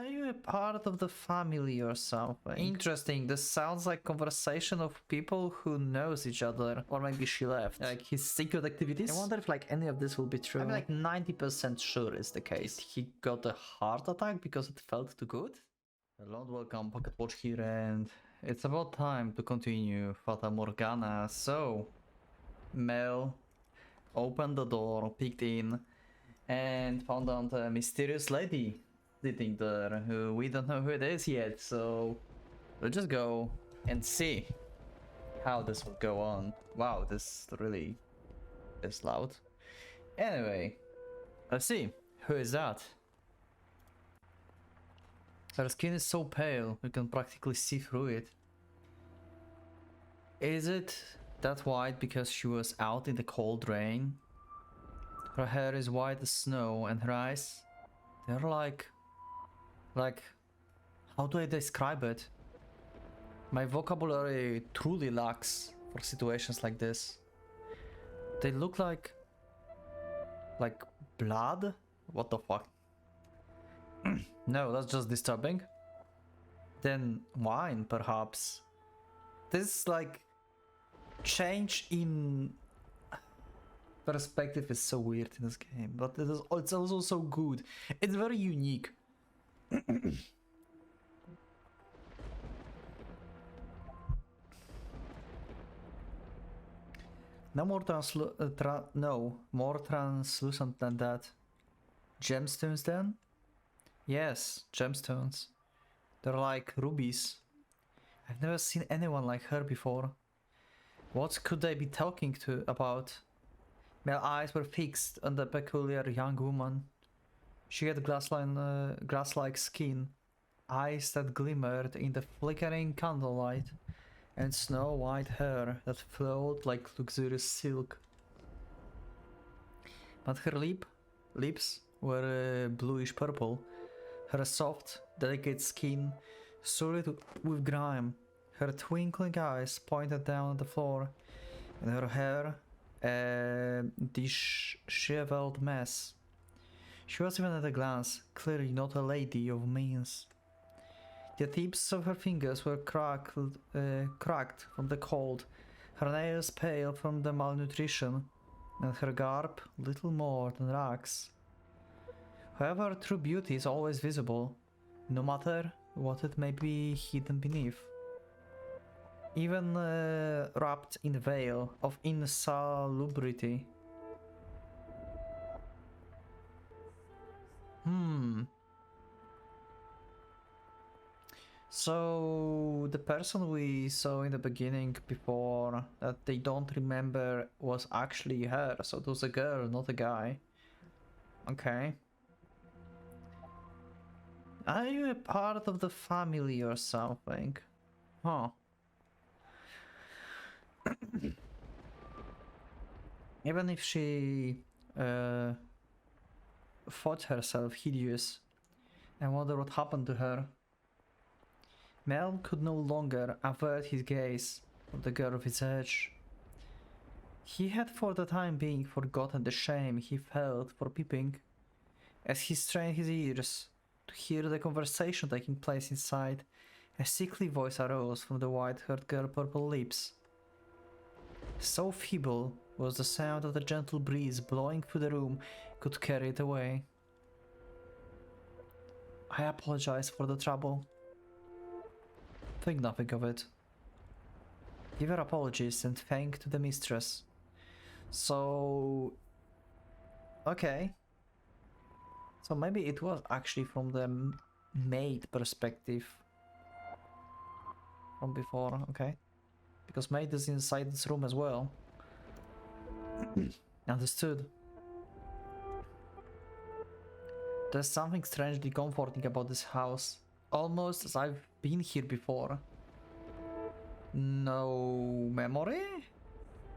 Are you a part of the family or something? Interesting, this sounds like conversation of people who knows each other. Or maybe she left. Like his secret activities? I wonder if like any of this will be true. I'm like 90% sure is the case. He got a heart attack because it felt too good? Hello and welcome, Pocket Watch here, and it's about time to continue Fata Morgana. So, Mel opened the door, peeked in, and found out a mysterious lady sitting there who we don't know who it is yet, so we'll just go and see how this will go on. Wow, this really is loud. Anyway, let's see. Who is that? Her skin is so pale, you can practically see through it. Is it that white because she was out in the cold rain? Her hair is white as snow and her eyes, they're like, how do I describe it? My vocabulary truly lacks for situations like this. They look like blood? What the fuck? No, that's just disturbing. Then wine, perhaps. This like change in perspective is so weird in this game, but it's also so good. It's very unique. No more more translucent than that. Gemstones then? Yes, gemstones. They're like rubies. I've never seen anyone like her before. What could they be talking about? My eyes were fixed on the peculiar young woman. She had glass-like skin, eyes that glimmered in the flickering candlelight, and snow-white hair that flowed like luxurious silk. But her lips were bluish-purple. Her soft, delicate skin soiled with grime. Her twinkling eyes pointed down at the floor, and her hair a disheveled mess. She was even at a glance clearly not a lady of means. The tips of her fingers were cracked from the cold, her nails pale from the malnutrition, and her garb little more than rags. However, true beauty is always visible, no matter what it may be hidden beneath. Even wrapped in a veil of insalubrity. So the person we saw in the beginning before that they don't remember was actually her, so it was a girl, not a guy. Okay. Are you a part of the family or something? Huh. Even if she thought herself hideous, I wonder what happened to her. Mel could no longer avert his gaze from the girl of his age. He had for the time being forgotten the shame he felt for peeping, as he strained his ears to hear the conversation taking place inside. A sickly voice arose from the white-haired girl's purple lips. So feeble was the sound that the gentle breeze blowing through the room could carry it away. I apologize for the trouble. Think nothing of it. Give her apologies and thank to the mistress. So... okay. So maybe it was actually from the maid perspective. From before, okay. Because maid is inside this room as well. Understood. There's something strangely comforting about this house. Almost as I've been here before. No memory?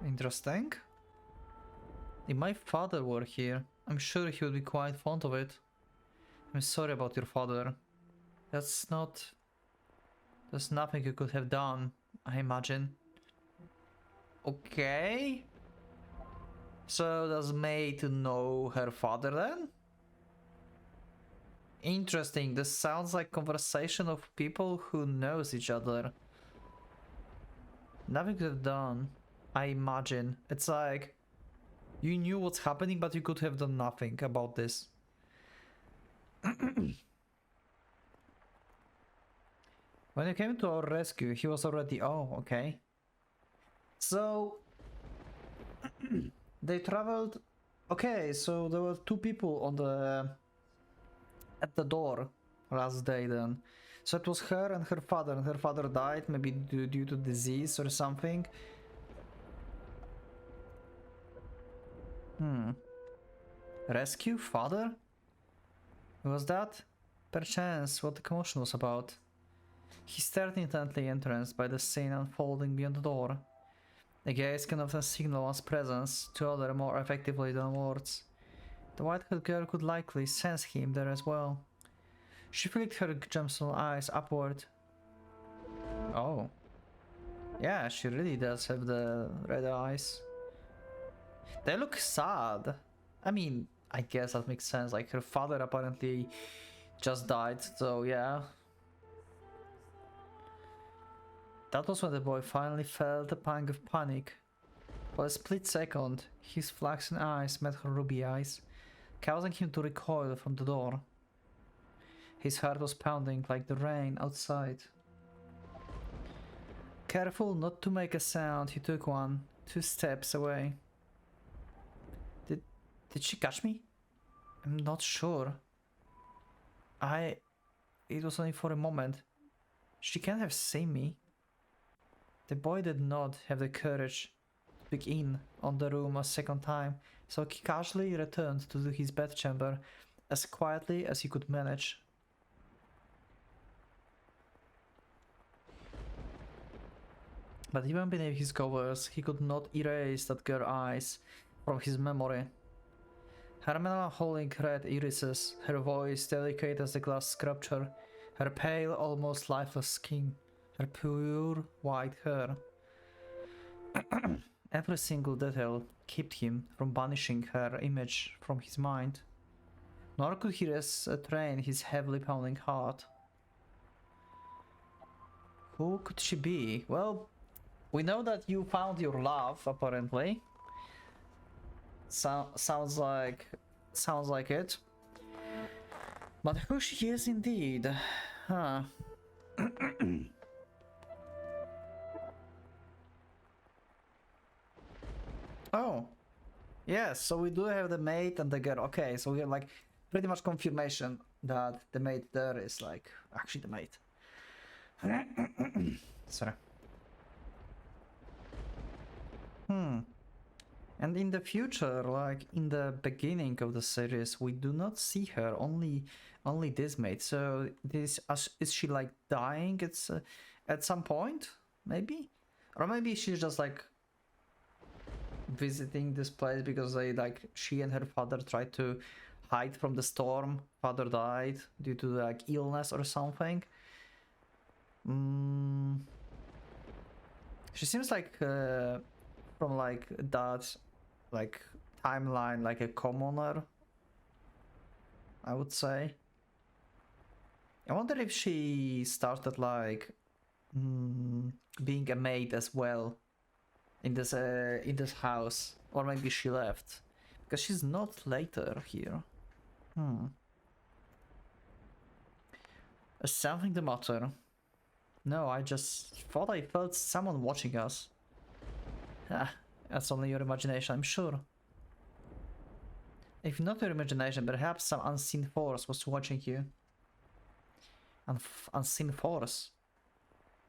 Interesting. If my father were here, I'm sure he would be quite fond of it. I'm sorry about your father. There's nothing you could have done, I imagine. Okay. So does Maid know her father then? Interesting. This sounds like conversation of people who knows each other. Nothing could have done, I imagine. It's like you knew what's happening, but you could have done nothing about this. When you came to our rescue, he was already... Oh, okay. So... they traveled... Okay, so there were two people on the... at the door last day then. So it was her and her father died, maybe due to disease or something. Rescue? Father? Was that? Perchance what the commotion was about. He stared intently, entranced by the scene unfolding beyond the door. A gaze can often signal one's presence to others more effectively than words. The white-haired girl could likely sense him there as well. She flicked her gemstone eyes upward. Oh. Yeah, she really does have the red eyes. They look sad. I mean, I guess that makes sense. Like, her father apparently just died, so yeah. That was when the boy finally felt a pang of panic. For a split second, his flaxen eyes met her ruby eyes, causing him to recoil from the door. His heart was pounding like the rain outside. Careful not to make a sound, he took 2 steps away. Did she catch me? I'm not sure. It was only for a moment. She can't have seen me. The boy did not have the courage to peek in on the room a second time, so he casually returned to his bedchamber as quietly as he could manage. But even beneath his covers, he could not erase that girl's eyes from his memory. Her melancholic red irises, her voice delicate as the glass sculpture, her pale, almost lifeless skin, her pure white hair. Every single detail kept him from banishing her image from his mind. Nor could he restrain his heavily pounding heart. Who could she be? Well, we know that you found your love, apparently. Sounds like it. But who she is indeed? Huh. Oh. Yes, so we do have the maid and the girl. Okay, so we have like pretty much confirmation that the maid there is like actually the maid. Sorry. And in the future, like in the beginning of the series, we do not see her, only this maid. So this is she like dying? It's at some point, maybe, or maybe she's just like visiting this place because she and her father tried to hide from the storm. Father died due to like illness or something. She seems like from like that like timeline, like a commoner, I would say. I wonder if she started like being a maid as well in this house, or maybe she left because she's not later here. Is something the matter? No, I just thought I felt someone watching us. That's only your imagination, I'm sure. If not your imagination, perhaps some unseen force was watching you. Unseen force?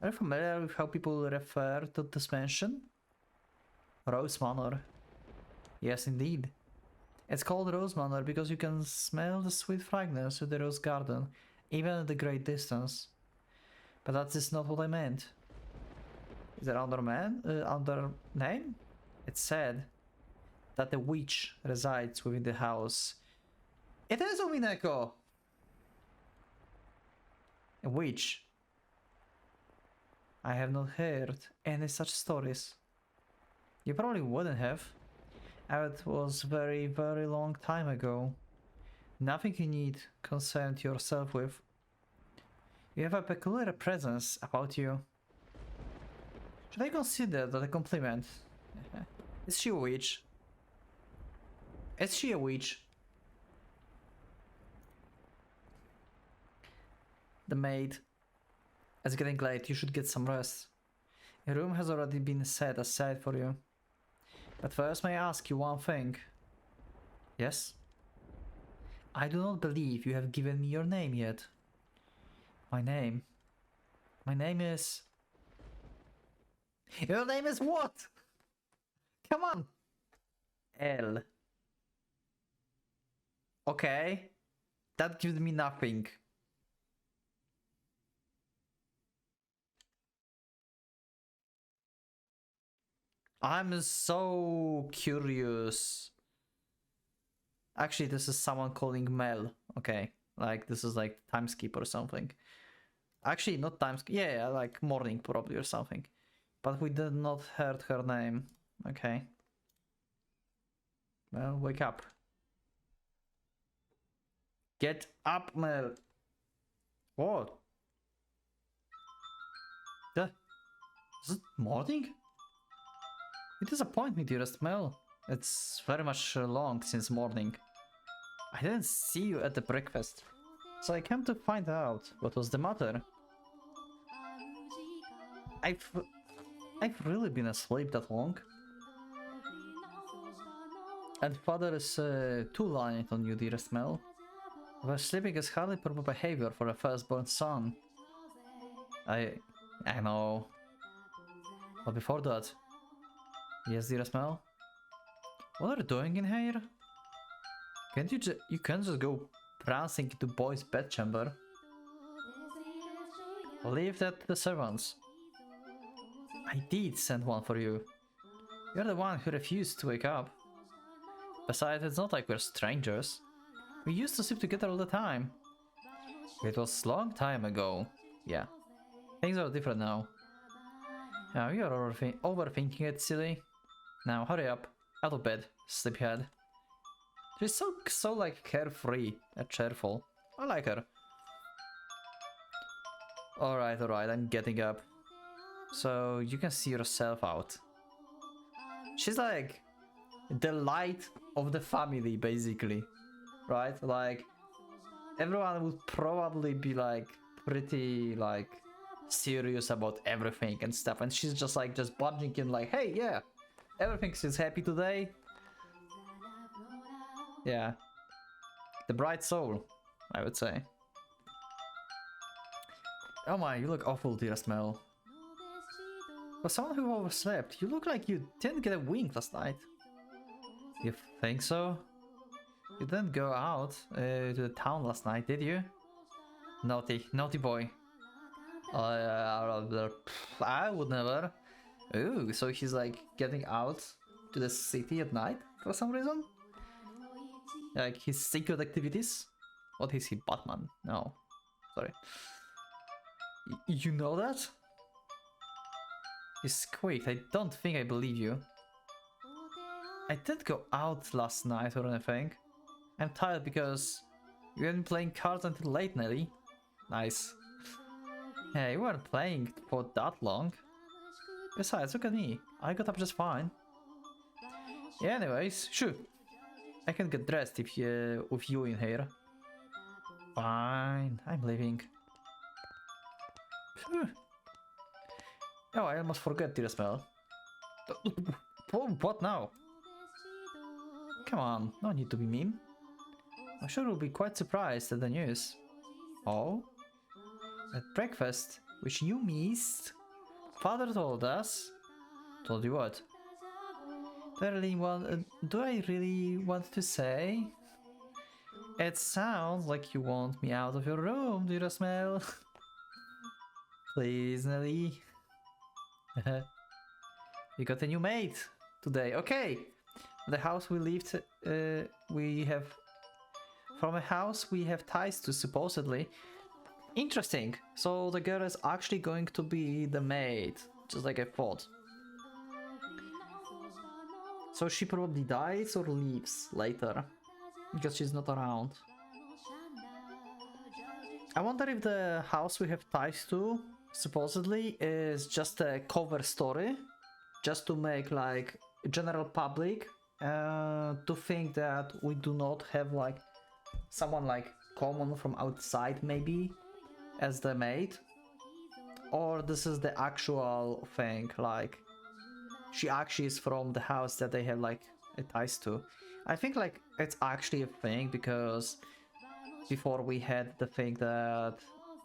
Are you familiar with how people refer to this mansion? Rose Manor. Yes, indeed. It's called Rose Manor because you can smell the sweet fragrance of the rose garden, even at a great distance. But that is not what I meant. Is there under name? It said that the witch resides within the house. It is Omineko! A witch? I have not heard any such stories. You probably wouldn't have. It was very, very long time ago. Nothing you need concern yourself with. You have a peculiar presence about you. Should I consider that a compliment? Is she a witch? Is she a witch? The maid. It's getting late, you should get some rest. Your room has already been set aside for you. But first, may I ask you one thing? Yes? I do not believe you have given me your name yet. My name? My name is... Your name is what? Come on! L. Okay. That gives me nothing. I'm so curious. Actually, this is someone calling Mel. Okay. Like, this is like time skip or something. Actually, not time skip. Yeah, like morning probably or something. But we did not heard her name. Okay. Well, wake up. Get up, Mel. What? Is it morning? You disappoint me, dearest Mel. It's very much long since morning. I didn't see you at the breakfast, so I came to find out what was the matter. I've really been asleep that long. And father is too lenient on you, dearest Mel. But sleeping is hardly proper behavior for a firstborn son. I know. But before that... Yes, dearest Mel? What are you doing in here? You can't just go prancing into boy's bedchamber. Leave that to the servants. I did send one for you. You're the one who refused to wake up. Besides, it's not like we're strangers. We used to sleep together all the time. It was long time ago. Yeah. Things are different now. Now you're overthinking it, silly. Now hurry up. Out of bed, sleepyhead. She's so like carefree and cheerful. I like her. Alright, I'm getting up. So you can see yourself out. She's like the light of the family, basically. Right? Like everyone would probably be like pretty like serious about everything and stuff, and she's just like barging in like, hey, yeah, everything is happy today. Yeah. The bright soul, I would say. Oh my, you look awful, dearest Mel. For someone who overslept, you look like you didn't get a wink last night. You think so? You didn't go out to the town last night, did you? Naughty boy. I would never. Ooh, so he's like getting out to the city at night for some reason? Like his secret activities? What is he, Batman? No, sorry. You know that? You squeaked. I don't think I believe you. I didn't go out last night or anything. I'm tired because you have been playing cards until late, Nelly. Nice. Yeah, you weren't playing for that long. Besides, look at me. I got up just fine. Yeah, anyways, sure. I can get dressed if with you in here. Fine, I'm leaving. Phew. Oh, I almost forgot the smell. What now? Come on, no need to be mean. I'm sure you'll be quite surprised at the news. Oh? At breakfast, which you missed? Father told us. Told you what? Do I really want to say? It sounds like you want me out of your room, do you smell? Please, Nelly. We got a new maid today. Okay. The house we lived, from a house we have ties to, supposedly. Interesting. So the girl is actually going to be the maid, just like I thought. So she probably dies or leaves later, because she's not around. I wonder if the house we have ties to, supposedly, is just a cover story, just to make like general public to think that we do not have like someone like common from outside maybe as the maid, or this is the actual thing, like she actually is from the house that they have like ties to. I think like it's actually a thing because before we had the thing that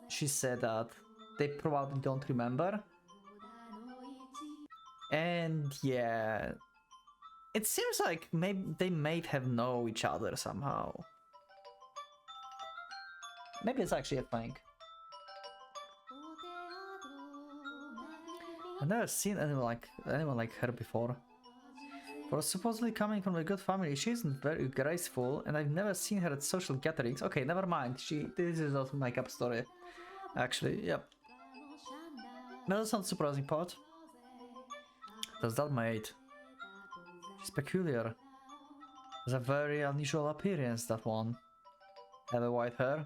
she said that they probably don't remember. And yeah, it seems like maybe they may have know each other somehow. Maybe it's actually a thing. I've never seen anyone like her before. For supposedly coming from a good family, she isn't very graceful, and I've never seen her at social gatherings. Okay, never mind. This is not my cup story. Actually, yep. That's not surprising part. Does that maid? She's peculiar. Has a very unusual appearance, that one. Have a white hair?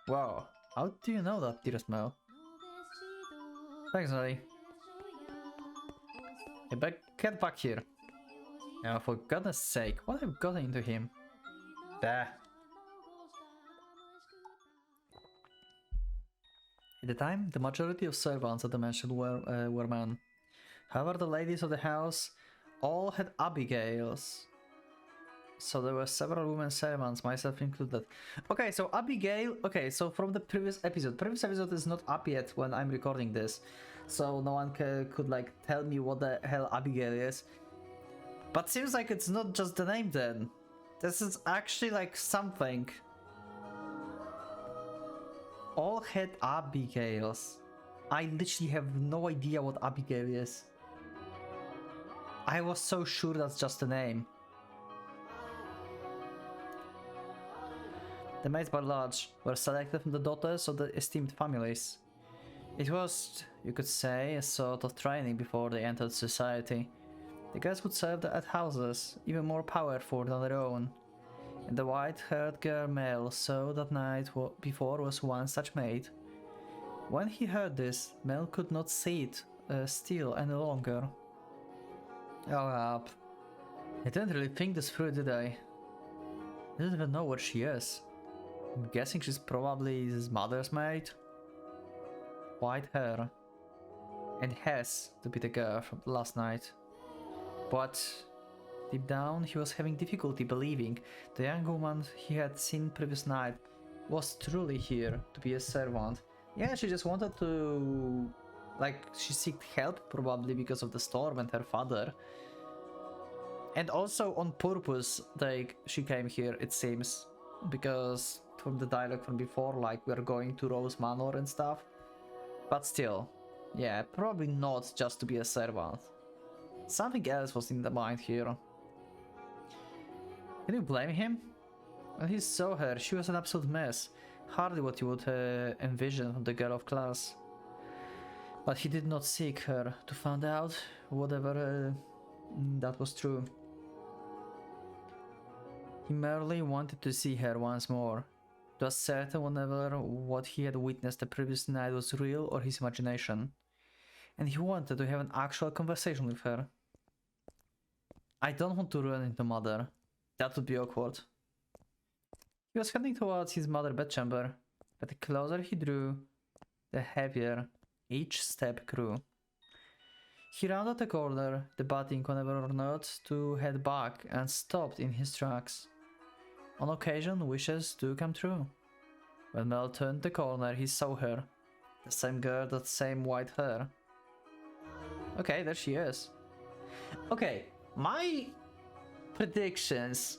Wow, how do you know that, dearest Mel? Thanks, Nelly. Hey, get back here. Now, for goodness sake, what have gotten into him? There. At the time, the majority of servants at the mansion were men. However, the ladies of the house all had Abigails. So there were several women servants, myself included. Okay, so Abigail... Okay, so from the previous episode. Previous episode is not up yet when I'm recording this. So no one could like tell me what the hell Abigail is. But seems like it's not just the name then. This is actually like something. All had Abigails. I literally have no idea what Abigail is. I was so sure that's just a name. The maids by large were selected from the daughters of the esteemed families. It was, you could say, a sort of training before they entered society. The girls would serve at houses even more powerful than their own. And the white-haired girl Mel saw that night before was one such maid. When he heard this, Mel could not sit still any longer. Oh, I didn't really think this through, did I? I don't even know what she is. I'm guessing she's probably his mother's maid. White hair. And has to be the girl from last night. But deep down he was having difficulty believing the young woman he had seen previous night was truly here to be a servant. Yeah, she just wanted to... like, she sought help probably because of the storm and her father. And also on purpose, like, she came here, it seems. Because from the dialogue from before, like, we're going to Rose Manor and stuff. But still, yeah, probably not just to be a servant. Something else was in the mind here. Can you blame him? When he saw her, she was an absolute mess. Hardly what you would envision from the girl of class. But he did not seek her to find out whatever that was true. He merely wanted to see her once more, to ascertain whenever what he had witnessed the previous night was real or his imagination. And he wanted to have an actual conversation with her. I don't want to run into Mother. That would be awkward. He was heading towards his mother's bedchamber, but the closer he drew, the heavier each step grew. He rounded the corner, debating whether or not to head back, and stopped in his tracks. On occasion, wishes do come true. When Mel turned the corner, he saw her. The same girl, that same white hair. Okay, there she is. Okay, my predictions.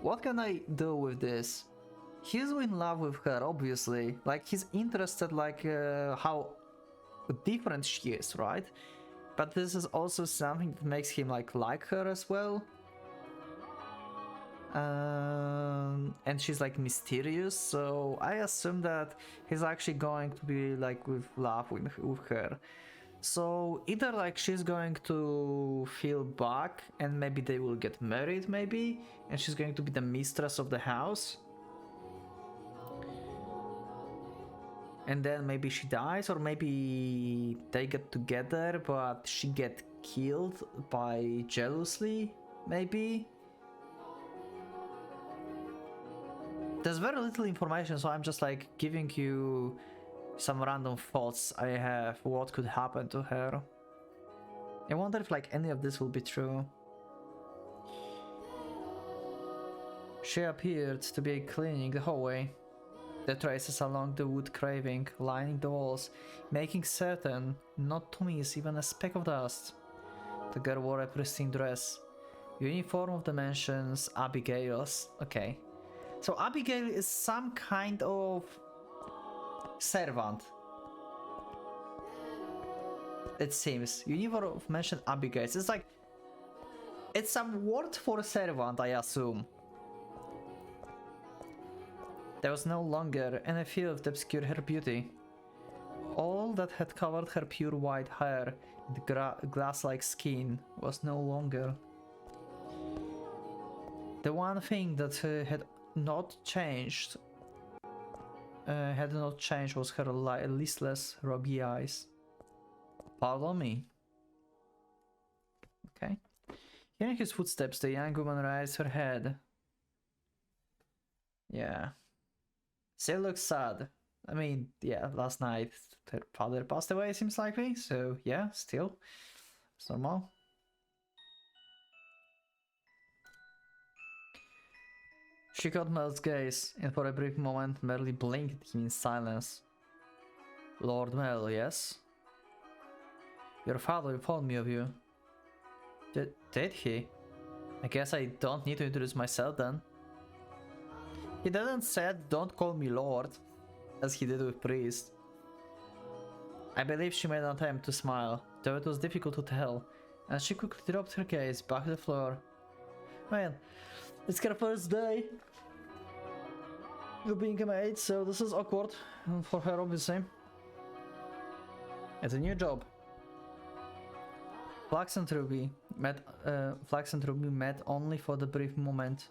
What can I do with this? He's in love with her, obviously. Like, he's interested, like, how different she is, right? But this is also something that makes him, like her as well. And she's, like, mysterious, so I assume that he's actually going to be, like, with love with her. So either like she's going to feel back and maybe they will get married maybe, and she's going to be the mistress of the house. And then maybe she dies, or maybe they get together, but she get killed by jealousy, maybe? There's very little information, so I'm just like giving you some random thoughts I have what could happen to her. I wonder if like any of this will be true. She appeared to be cleaning the hallway. The traces along the wood carving lining the walls, making certain not to miss even a speck of dust. The girl wore a pristine dress. Uniform of the mansion's Abigail's. Okay. So Abigail is some kind of servant. It seems. Uniform of mansion Abigail's. It's like... it's some word for servant, I assume. There was no longer any field to obscure her beauty. All that had covered her pure white hair and glass-like skin was no longer. The one thing that had not changed was her listless, ruby eyes. Pardon me. Okay. Hearing his footsteps, the young woman raised her head. Yeah. Still looks sad. I mean, yeah, last night her father passed away, seems likely, so yeah, still. It's normal. She caught Mel's gaze, and for a brief moment merely blinked at him in silence. Lord Mel, yes? Your father informed me of you. Did he? I guess I don't need to introduce myself then. He didn't say don't call me Lord, as he did with Priest. I believe she made an attempt to smile, though it was difficult to tell, and she quickly dropped her gaze back to the floor. Man, it's her first day of being a maid, so this is awkward for her, obviously. It's a new job. Flax and Ruby met only for the brief moment.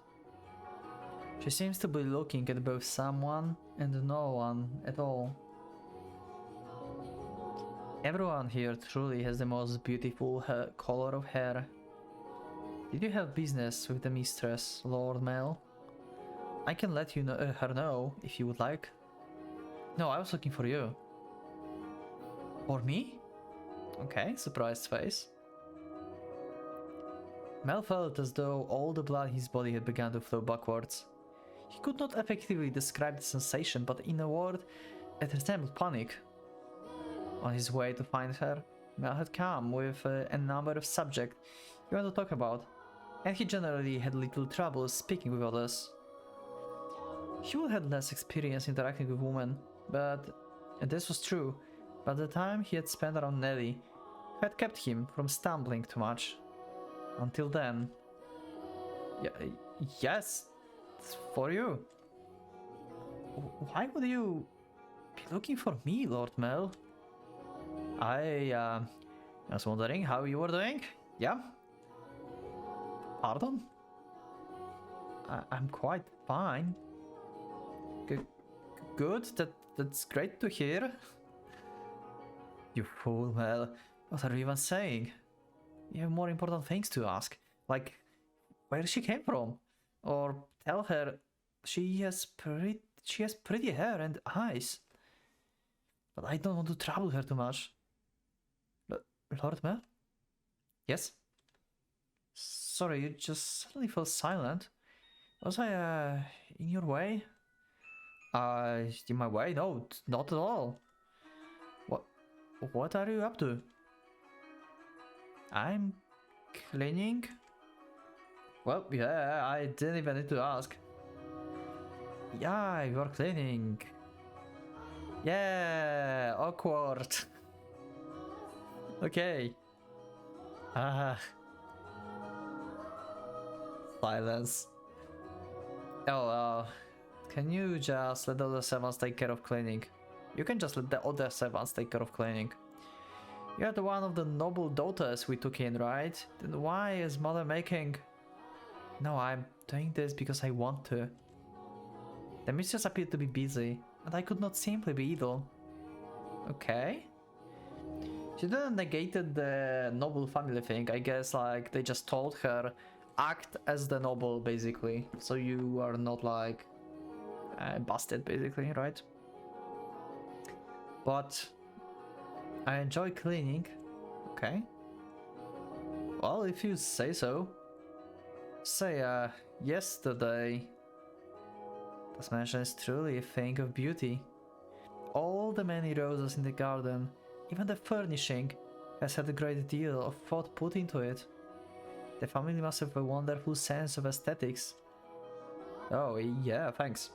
She seems to be looking at both someone and no one at all. Everyone here truly has the most beautiful color of hair. Did you have business with the mistress, Lord Mel? I can let you know, her know if you would like. No, I was looking for you. For me? Okay, surprised face. Mel felt as though all the blood in his body had begun to flow backwards. He could not effectively describe the sensation, but in a word, it resembled panic. On his way to find her, Mel had come with a number of subjects he wanted to talk about, and he generally had little trouble speaking with others. He would have less experience interacting with women, and this was true, but the time he had spent around Nelly had kept him from stumbling too much. Until then. Yes, it's for you. Why would you be looking for me, Lord Mel? I was wondering how you were doing. Yeah? Pardon? I'm quite fine. Good, that's great to hear. You fool, Mel. What are you even saying? You have more important things to ask, like where she came from, or tell her she has pretty hair and eyes. But I don't want to trouble her too much. Lord Mel? Yes? Sorry, you just suddenly fell silent. Was I in your way? In my way? No, not at all. What are you up to? I'm cleaning? Well, yeah, I didn't even need to ask. Yeah, you're cleaning. Yeah, awkward. Okay. Silence. Oh, can you just let the other servants take care of cleaning? You can just let the other servants take care of cleaning. You're the one of the noble daughters we took in, right? Then why is mother making... No, I'm doing this because I want to. The mistress appeared to be busy, and I could not simply be idle. Okay. She didn't negated the noble family thing. I guess like they just told her act as the noble basically, so you are not like busted basically, right? But I enjoy cleaning. Okay. Well, if you say so. Say, yesterday. This mansion is truly a thing of beauty. All the many roses in the garden, even the furnishing, has had a great deal of thought put into it. The family must have a wonderful sense of aesthetics. Oh, yeah, thanks.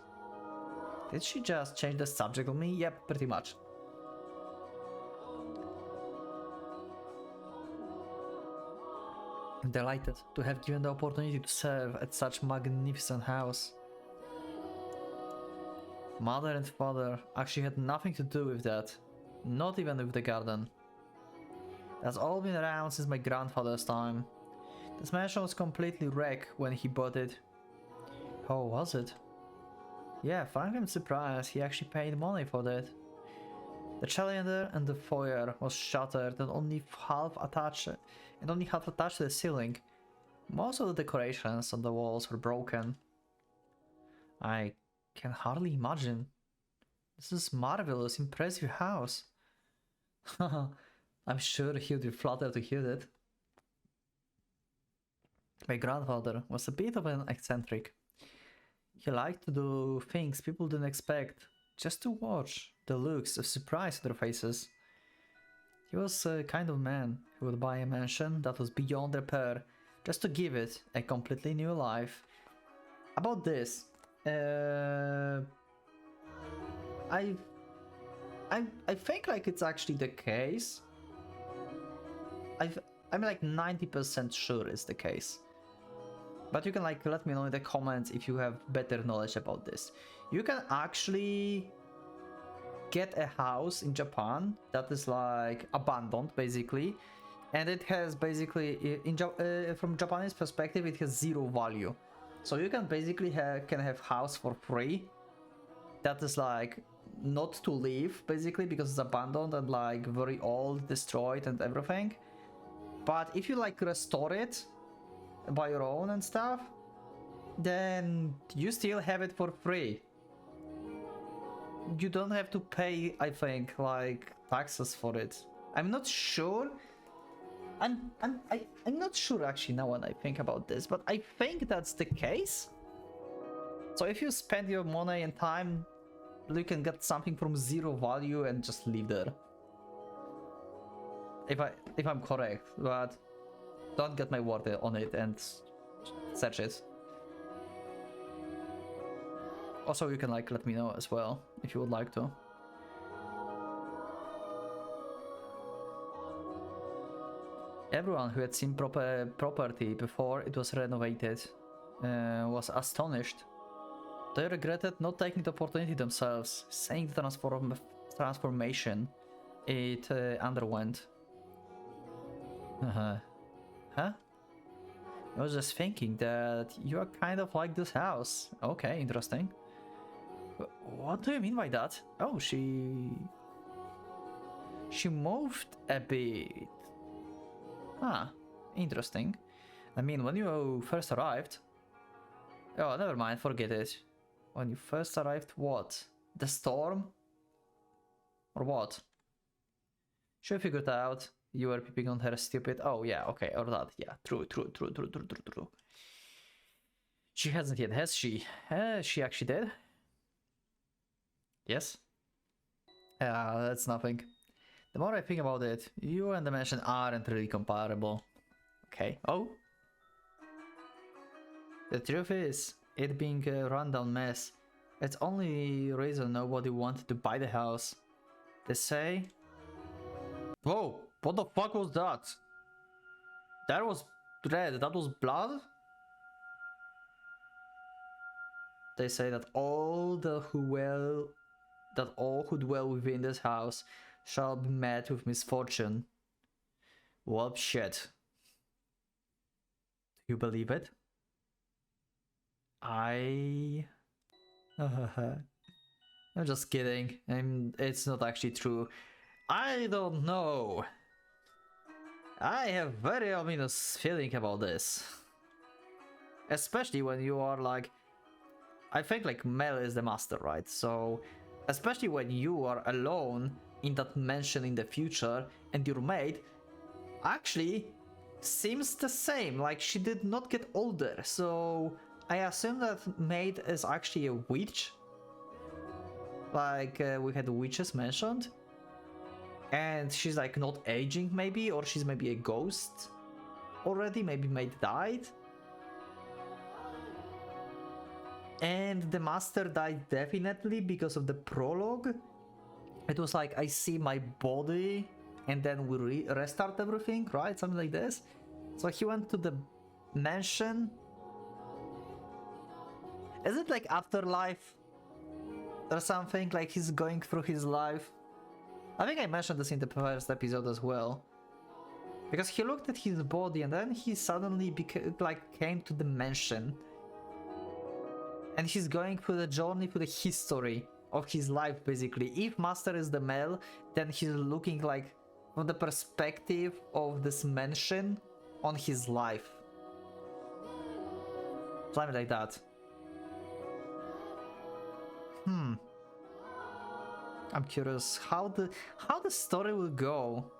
Did she just change the subject on me? Yep, pretty much. I'm delighted to have given the opportunity to serve at such magnificent house. Mother and father actually had nothing to do with that. Not even with the garden. That's all been around since my grandfather's time. This mansion was completely wrecked when he bought it. Oh, was it? Yeah, frankly I'm surprised he actually paid money for that. The chandelier and the foyer was shattered and only half attached to the ceiling. Most of the decorations on the walls were broken. I can hardly imagine. This is marvelous, impressive house. I'm sure he'd be flattered to hear that. My grandfather was a bit of an eccentric. He liked to do things people didn't expect, just to watch the looks of surprise on their faces. He was a kind of man who would buy a mansion that was beyond repair, just to give it a completely new life. About this, I think like it's actually the case. I'm like 90% sure it's the case. But you can like let me know in the comments if you have better knowledge about this. You can actually get a house in Japan that is like abandoned basically, and it has basically from Japanese perspective it has zero value. So you can basically have house for free that is like not to live basically because it's abandoned and like very old, destroyed and everything. But if you like restore it by your own and stuff, then you still have it for free. You don't have to pay, I think, like taxes for it. I'm not sure. I'm not sure actually now when I think about this, but I think that's the case. So if you spend your money and time, you can get something from zero value and just live there. If I'm correct, but don't get my word on it and search it. Also, you can like let me know as well if you would like to. Everyone who had seen property before it was renovated was astonished. They regretted not taking the opportunity themselves, saying the transformation it underwent. Huh? I was just thinking that you are kind of like this house. Okay, interesting. What do you mean by that? Oh, she moved a bit. Ah, interesting. I mean, when you first arrived... Oh, never mind, forget it. When you first arrived, what? The storm? Or what? She figured out you were peeping on her stupid... Oh, yeah, okay, or that. Yeah, true. She hasn't yet, has she? She actually did? Yes? That's nothing. The more I think about it, you and the mansion aren't really comparable. Okay. Oh? The truth is, it being a rundown mess, it's only reason nobody wanted to buy the house. They say... Whoa! What the fuck was that? That was red, that was blood? They say that all who dwell within this house shall be met with misfortune. Well, shit. Do you believe it? I'm just kidding. It's not actually true. I don't know. I have very ominous feeling about this. Especially when you are like... I think like Mel is the master, right? So, especially when you are alone in that mansion in the future and your maid actually seems the same, like she did not get older. So, I assume that maid is actually a witch. Like, we had witches mentioned. And she's like not aging maybe, or she's maybe a ghost already, maybe maid died. And the master died definitely because of the prologue. It was like, I see my body and then we restart everything, right? Something like this. So he went to the mansion. Is it like afterlife or something? Like he's going through his life? I think I mentioned this in the first episode as well. Because he looked at his body and then he suddenly came to the mansion. And he's going through the journey through the history of his life, basically. If Master is the male, then he's looking like from the perspective of this mansion on his life. Something like that. I'm curious how the story will go.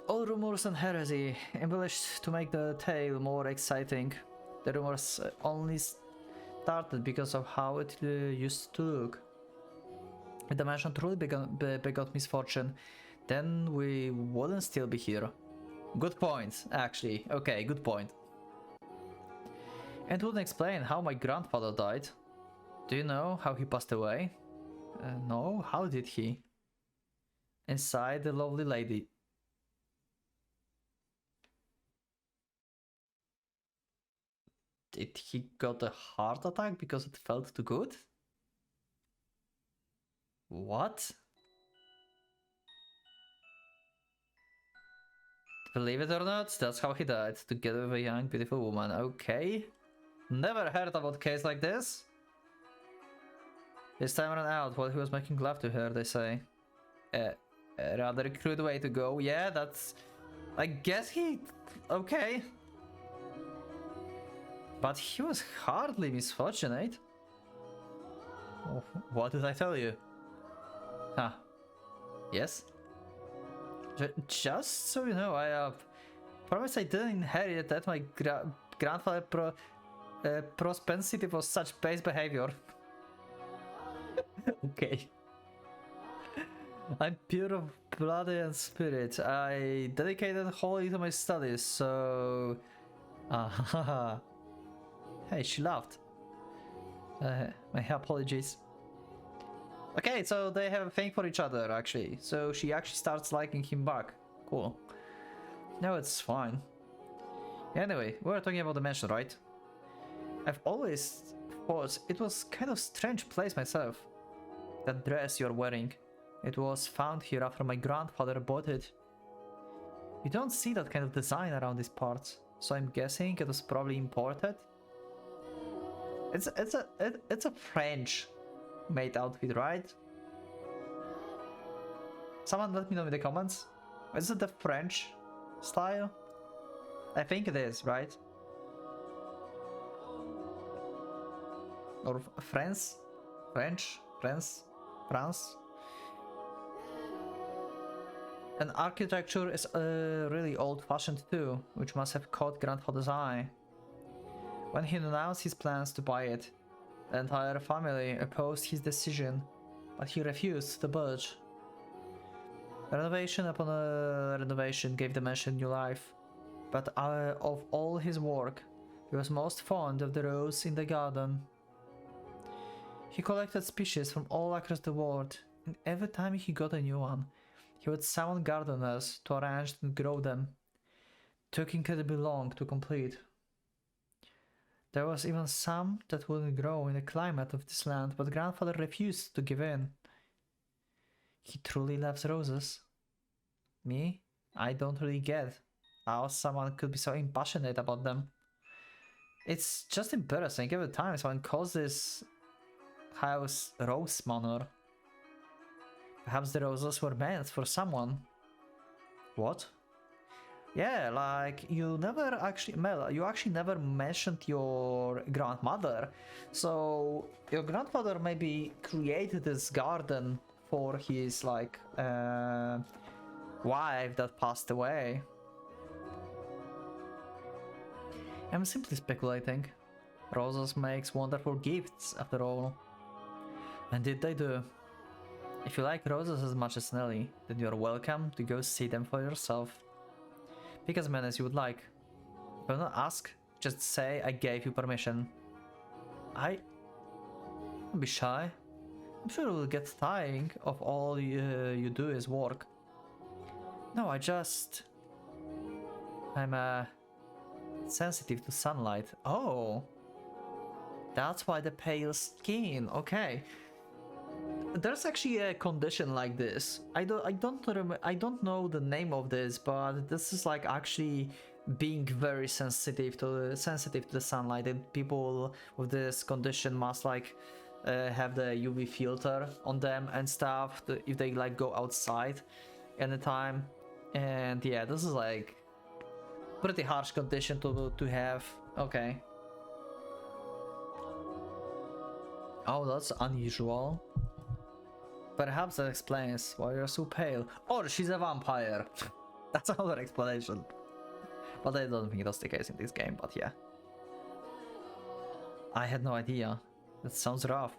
All rumors and heresy embellished to make the tale more exciting. The rumors only started because of how it used to look. If the mansion truly begot misfortune, then we wouldn't still be here. Good point, actually. Okay, good point. And wouldn't explain how my grandfather died. Do you know how he passed away? No, how did he? Inside the lovely lady. Did he got a heart attack because it felt too good? What? Believe it or not, that's how he died, together with a young, beautiful woman. Okay. Never heard about a case like this. His time ran out while he was making love to her, they say. A rather crude way to go. Yeah, that's... I guess he... Okay. But he was hardly misfortunate. Oh, what did I tell you? Huh. Yes? Just so you know, I promise I didn't inherit that my grandfather propensity for such base behavior. Okay. I'm pure of body and spirit. I dedicated wholly to my studies, so... Hey, she laughed. My apologies. Okay, so they have a thing for each other, actually. So she actually starts liking him back. Cool. No, it's fine. Anyway, we were talking about the mansion, right? I've always thought it was kind of strange place myself. That dress you're wearing. It was found here after my grandfather bought it. You don't see that kind of design around these parts, so I'm guessing it was probably imported. It's a French made outfit, right? Someone let me know in the comments. Is it the French style? I think it is, right? Or France? French? France? France? And architecture is really old-fashioned too, which must have caught grandfather's eye. When he announced his plans to buy it, the entire family opposed his decision, but he refused to budge. Renovation upon renovation gave the mansion new life, but of all his work, he was most fond of the rose in the garden. He collected species from all across the world, and every time he got a new one, he would summon gardeners to arrange and grow them. Took incredibly long to complete. There was even some that wouldn't grow in the climate of this land, but grandfather refused to give in. He truly loves roses. Me? I don't really get how someone could be so impassionate about them. It's just embarrassing every time someone calls this house rose manor. Perhaps the roses were meant for someone. What? Yeah, like you never actually, Mel, you actually never mentioned your grandmother. So your grandfather maybe created this garden for his like wife that passed away. I'm simply speculating. Roses makes wonderful gifts after all. And did they do? If you like roses as much as Nelly, then you're welcome to go see them for yourself. Pick as many as you would like. If I not ask, just say I gave you permission. Don't be shy. I'm sure it will get tiring of all you do is work. No, I'm sensitive to sunlight. Oh, that's why the pale skin. Okay. There's actually a condition like this. I don't know the name of this, but this is like actually being very sensitive to the sunlight. And people with this condition must like have the UV filter on them and stuff if they like go outside anytime. And yeah, this is like pretty harsh condition to have. Okay. Oh, that's unusual. Perhaps that explains why you're so pale. Or she's a vampire. That's another explanation. But I don't think that's the case in this game, but yeah. I had no idea. That sounds rough.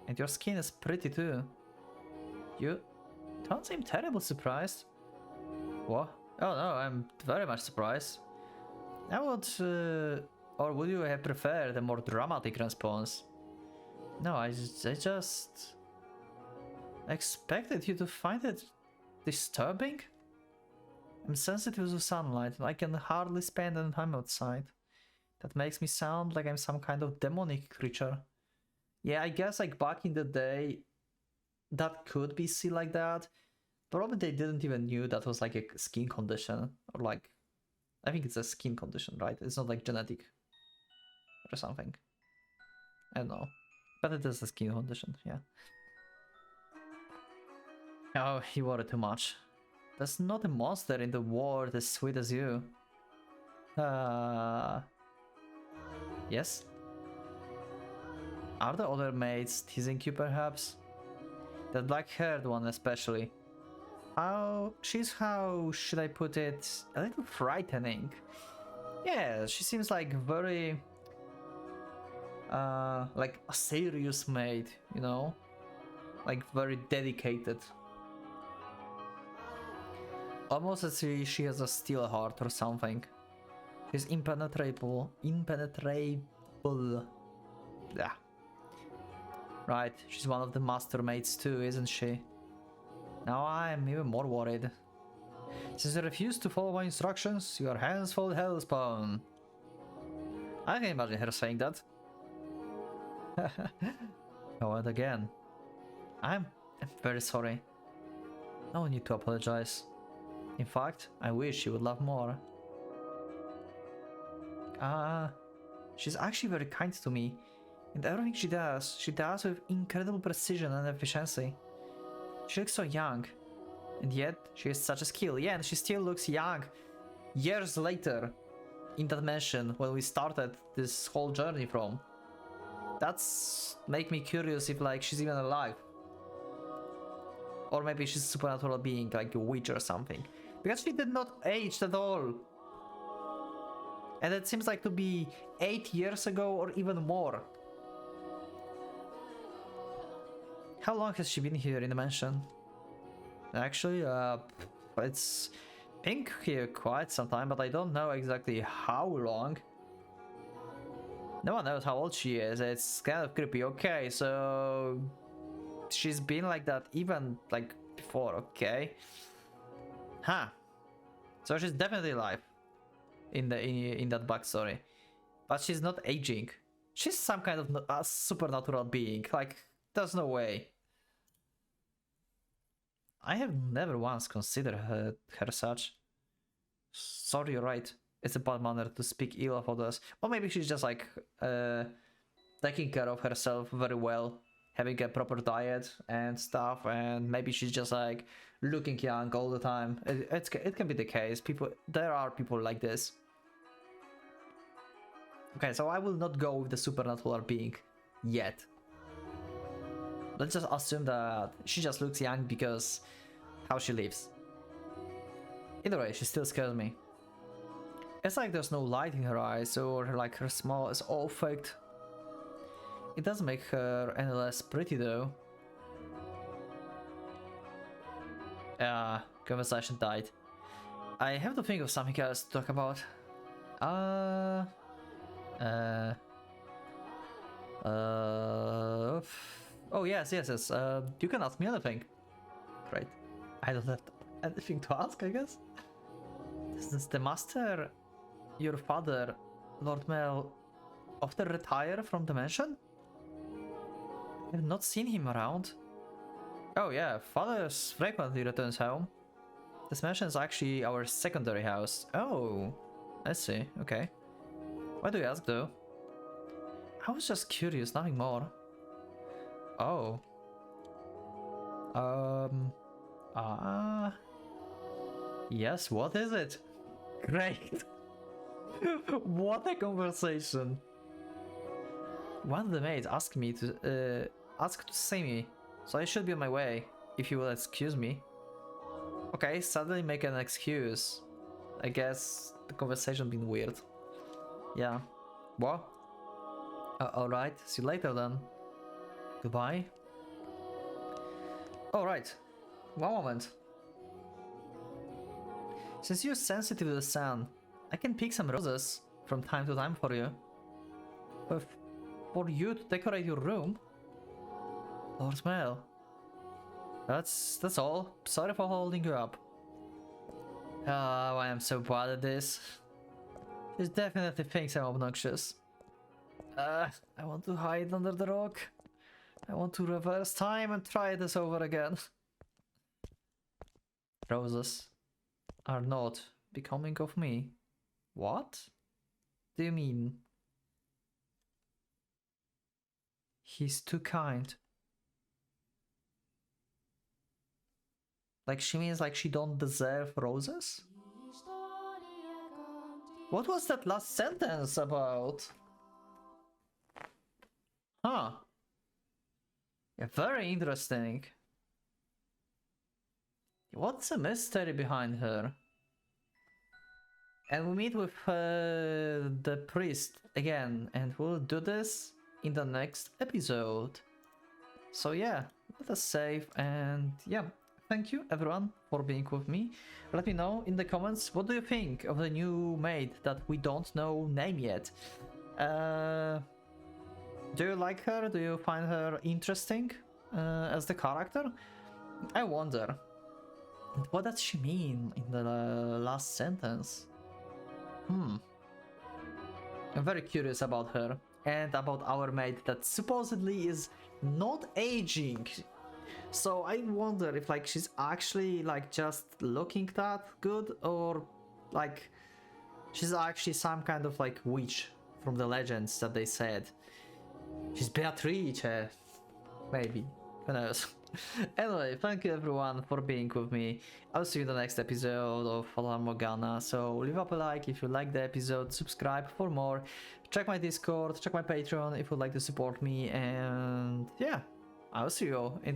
And your skin is pretty too. You don't seem terribly surprised. What? Oh no, I'm very much surprised. I would... or would you have preferred a more dramatic response? No, I just... expected you to find it disturbing? I'm sensitive to sunlight and I can hardly spend any time outside. That makes me sound like I'm some kind of demonic creature. Yeah, I guess like back in the day, that could be seen like that. Probably they didn't even knew that was like a skin condition or like, I think it's a skin condition, right? It's not like genetic or something. I don't know, but it is a skin condition, yeah. Oh, you worry too much. There's not a monster in the world as sweet as you. Yes? Are the other maids teasing you perhaps? That black-haired one especially. How should I put it, a little frightening. Yeah, she seems like very... like a serious maid, you know? Like very dedicated. Almost as if she has a steel heart or something. She's impenetrable. Yeah. Right, she's one of the master maids too, isn't she? Now I'm even more worried. Since you refuse to follow my instructions, your hands full of hellspawn. I can imagine her saying that. Oh, and again. I'm very sorry. No need to apologize. In fact, I wish you would love more. She's actually very kind to me. And everything she does with incredible precision and efficiency. She looks so young. And yet, she has such a skill. Yeah, and she still looks young. Years later, in that mansion, when we started this whole journey from. That's make me curious if like she's even alive. Or maybe she's a supernatural being, like a witch or something. Because she did not age at all. And it seems like to be 8 years ago or even more. How long has she been here in the mansion? Actually, it's been here quite some time, but I don't know exactly how long. No one knows how old she is. It's kind of creepy. Okay, so she's been like that even like before. Okay, huh? So she's definitely alive in that backstory, but she's not aging. She's some kind of a supernatural being. Like, there's no way. I have never once considered her such. Sorry, you're right. It's a bad manner to speak ill of others. Or maybe she's just like taking care of herself very well. having a proper diet and stuff, and maybe she's just like looking young all the time. It can be the case. There are people like this. Okay, so I will not go with the supernatural being yet. Let's just assume that she just looks young because how she lives. Either way, she still scares me. It's like there's no light in her eyes, or like her smile is all faked. It doesn't make her any less pretty though. Conversation died. I have to think of something else to talk about. Oh yes. You can ask me anything. Great. I don't have anything to ask, I guess. Since the master, your father, Lord Mel, often retire from the mansion? I've not seen him around. Oh yeah, father frequently returns home. This mansion is actually our secondary house. Oh, I see, okay. Why do you ask though? I was just curious, nothing more. Oh. Yes, what is it? Great. What a conversation. One of the maids asked me to see me, so I should be on my way, if you will excuse me. Okay, suddenly make an excuse. I guess the conversation been weird. Yeah. What? Alright, see you later then. Goodbye. Alright, one moment. Since you're sensitive to the sun, I can pick some roses from time to time for you. But for you to decorate your room? Lord Mel. That's all. Sorry for holding you up. Oh, I am so bad at this. She definitely thinks I'm obnoxious. I want to hide under the rock. I want to reverse time and try this over again. Roses are not becoming of me. What do you mean? He's too kind. Like she means like she don't deserve roses? What was that last sentence about? Huh. Yeah, very interesting. What's the mystery behind her? And we meet with the priest again, and we'll do this in the next episode. So yeah, let us save, and yeah, thank you everyone for being with me. Let me know in the comments, what do you think of the new maid that we don't know name yet? Do you like her? Do you find her interesting as the character? I wonder. What does she mean in the last sentence? I'm very curious about her and about our maid that supposedly is not aging. So I wonder if like she's actually like just looking that good, or like she's actually some kind of like witch from the legends that they said. She's Beatrice, maybe, who knows. Anyway, thank you everyone for being with me. I'll see you in the next episode of Fata Morgana. So leave up a like if you like the episode, subscribe for more, check my Discord, check my Patreon if you'd like to support me, and yeah, I'll see you all in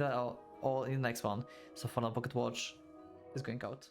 the next one. So Fata Pocket Watch is going out.